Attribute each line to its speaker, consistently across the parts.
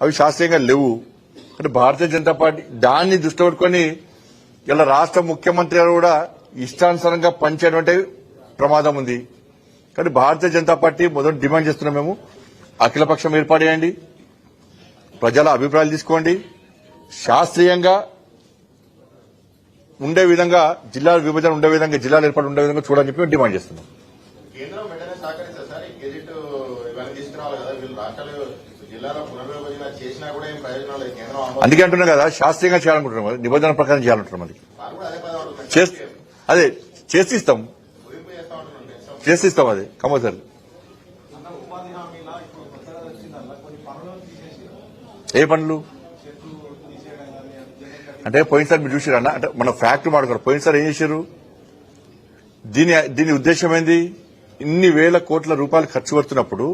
Speaker 1: అవి శాస్త్రీయంగా లేవు. అంటే భారతీయ జనతా పార్టీ దాన్ని దృష్టిలో పెట్టుకుని ఇలా రాష్ట్ర ముఖ్యమంత్రి గారు కూడా ఇష్టానుసారంగా పనిచేయడం ప్రమాదం ఉంది. కానీ భారతీయ జనతా పార్టీ మొదటి డిమాండ్ చేస్తున్నాం, మేము అఖిలపక్షం ఏర్పాటు చేయండి, ప్రజల అభిప్రాయాలు తీసుకోండి, శాస్త్రీయంగా ఉండే విధంగా జిల్లాల విభజన ఉండే విధంగా జిల్లాలు ఏర్పాటు ఉండే విధంగా చూడని చెప్పి మేము డిమాండ్ చేస్తున్నాం. అందుకే అంటున్నాం కదా, శాస్త్రీయంగా చేయాలనుకుంటున్నాం కదా, నిబంధనల ప్రకారం చేయాలంటున్నాం. అదే చేసిస్తాం అది కంపల్సరీ. ఏ పనులు అంటే పోయినసారి మీరు చూసారన్న, అంటే మన ఫ్యాక్ట్ మాట్లాడుకోరు. పోయినసారి ఏం చేశారు? దీని ఉద్దేశం ఏంది? ఇన్ని వేల కోట్ల రూపాయలు ఖర్చు పెడుతున్నప్పుడు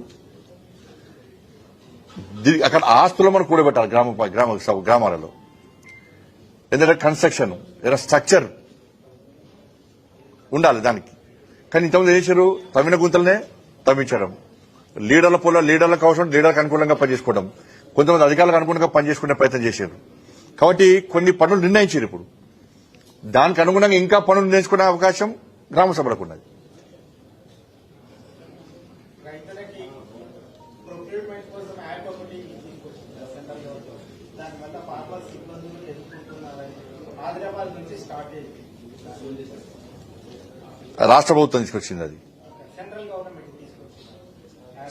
Speaker 1: అక్కడ ఆస్తులు మనం కూడబెట్టాలి గ్రామాలలో. ఎందుకంటే కన్స్ట్రక్షన్ ఏదైనా స్ట్రక్చర్ ఉండాలి దానికి. కానీ ఇంతకుముందు ఏం చేశారు? తమిన గుంతలనే తవ్వించడం, లీడర్లకు అవసరం లీడర్లకు అనుకూలంగా పనిచేసుకోవడం, కొంతమంది అధికారులకు అనుకూలంగా పనిచేసుకునే ప్రయత్నం చేశారు. కాబట్టి కొన్ని పనులు నిర్ణయించారు. ఇప్పుడు దానికి అనుగుణంగా ఇంకా పనులు నిర్ణయించుకునే అవకాశం గ్రామ సభలకు ఉన్నది. రాష్ట్ర ప్రభుత్వం తీసుకొచ్చింది అది.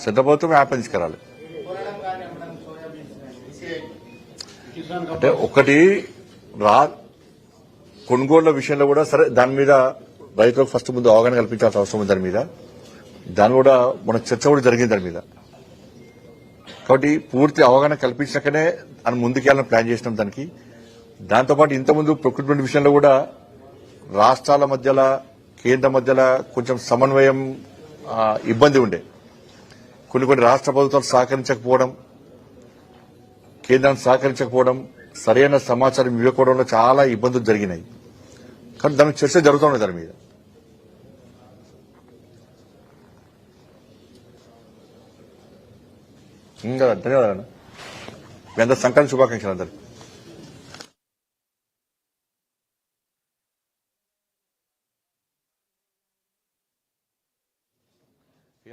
Speaker 1: సెంట్రల్ ప్రభుత్వం యాప్ తీసుకురాలి. అంటే ఒకటి కొనుగోళ్ల విషయంలో కూడా సరే, దాని మీద రైతులకు ఫస్ట్ ముందు అవగాహన కల్పించాల్సిన అవసరం ఉంది. దాని కూడా మన చర్చ కూడా జరిగింది దాని మీద. కాబట్టి పూర్తి అవగాహన కల్పించాకనే అని ముందుకెళ్ళాలని ప్లాన్ చేసినాం దానికి. దాంతోపాటు ఇంతకుముందు ప్రొక్యూర్మెంట్ విషయంలో కూడా రాష్ట్రాల మధ్యలో కేంద్ర మధ్యలో కొంచెం సమన్వయం ఇబ్బంది ఉండే. కొన్ని రాష్ట్ర ప్రభుత్వాలు సహకరించకపోవడం, కేంద్రాన్ని సహకరించకపోవడం, సరైన సమాచారం ఇవ్వకపోవడంలో చాలా ఇబ్బందులు జరిగినాయి. కానీ దానికి చర్చ జరుగుతుంది దాని మీద. ఇంకా ధన్యవాదాలు. మీ అందరూ సంక్రాంతి శుభాకాంక్షలు అందరు.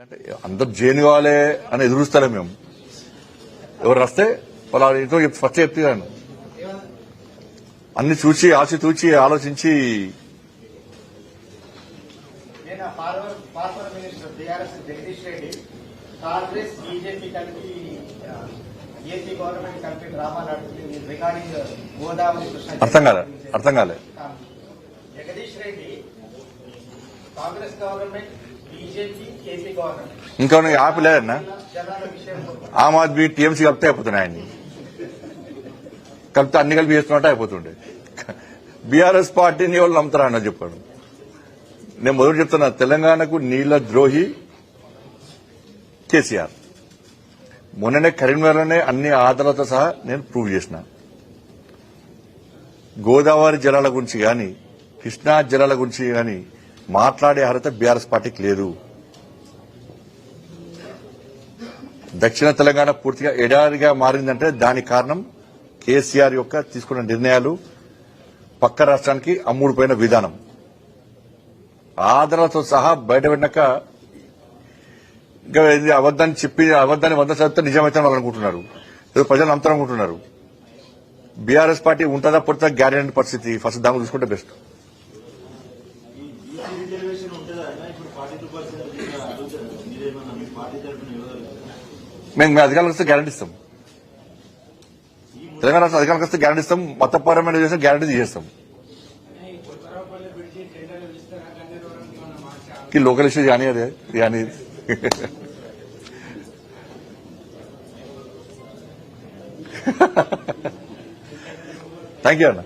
Speaker 1: అంటే అందరు జైన్ కావాలి అని ఎదురుస్తారే మేము. ఎవరు వస్తే వాళ్ళు ఇంట్లో ఫస్ట్ చెప్తాను. అన్ని చూసి ఆచితూచి ఆలోచించి అర్థం కాలే.
Speaker 2: Jagadish Reddy Congress government, BJP, AP government
Speaker 1: ఇంకా యాప్ లేదన్నా. ఆమ్ ఆద్మీ టీఎంసీ కలిపితే అయిపోతున్నాయి. ఆయన్ని కలిపితే అన్ని కలిపి చేస్తున్నట్టు అయిపోతుండే. బీఆర్ఎస్ పార్టీని వాళ్ళు నమ్ముతారా అన్న చెప్పాడు. నేను మొదటి చెప్తున్నా, తెలంగాణకు నీళ్ల ద్రోహి కేసీఆర్. మొన్ననే కరీంనగర్లోనే అన్ని ఆధారాలతో సహా నేను ప్రూవ్ చేసిన. గోదావరి జలాల గురించి గాని, కృష్ణా జలాల గురించి గాని మాట్లాడే అర్హత బీఆర్ఎస్ పార్టీకి లేదు. దక్షిణ తెలంగాణ పూర్తిగా ఎడారిగా మారిందంటే దానికి కారణం కేసీఆర్ యొక్క తీసుకున్న నిర్ణయాలు, పక్క రాష్ట్రానికి అమ్ముడుపోయిన విధానం. ఆధారాలతో సహా బయటపెట్టినాక ఇంకా అబద్దాన్ని చెప్పి అబద్దాన్ని 100% నిజమైతే వాళ్ళు అనుకుంటున్నారు. ఏదో ప్రజలు నమ్ముతారు అనుకుంటున్నారు. బీఆర్ఎస్ పార్టీ ఉంటుందా పుడతా గ్యారెంటీ పరిస్థితి. ఫస్ట్ దాన్ని చూసుకుంటే బెస్ట్. మేము అధికారులకు వస్తే గ్యారెంటీ ఇస్తాం. తెలంగాణ రాష్ట్ర అధికారులకు వస్తే గ్యారెంటీ ఇస్తాం. మతపరమైన చేసిన గ్యారెంటీ తీసేస్తాం. లోకల్ ఇష్యూ కానీ అదే కానీ థ్యాంక్ యూ అన్న.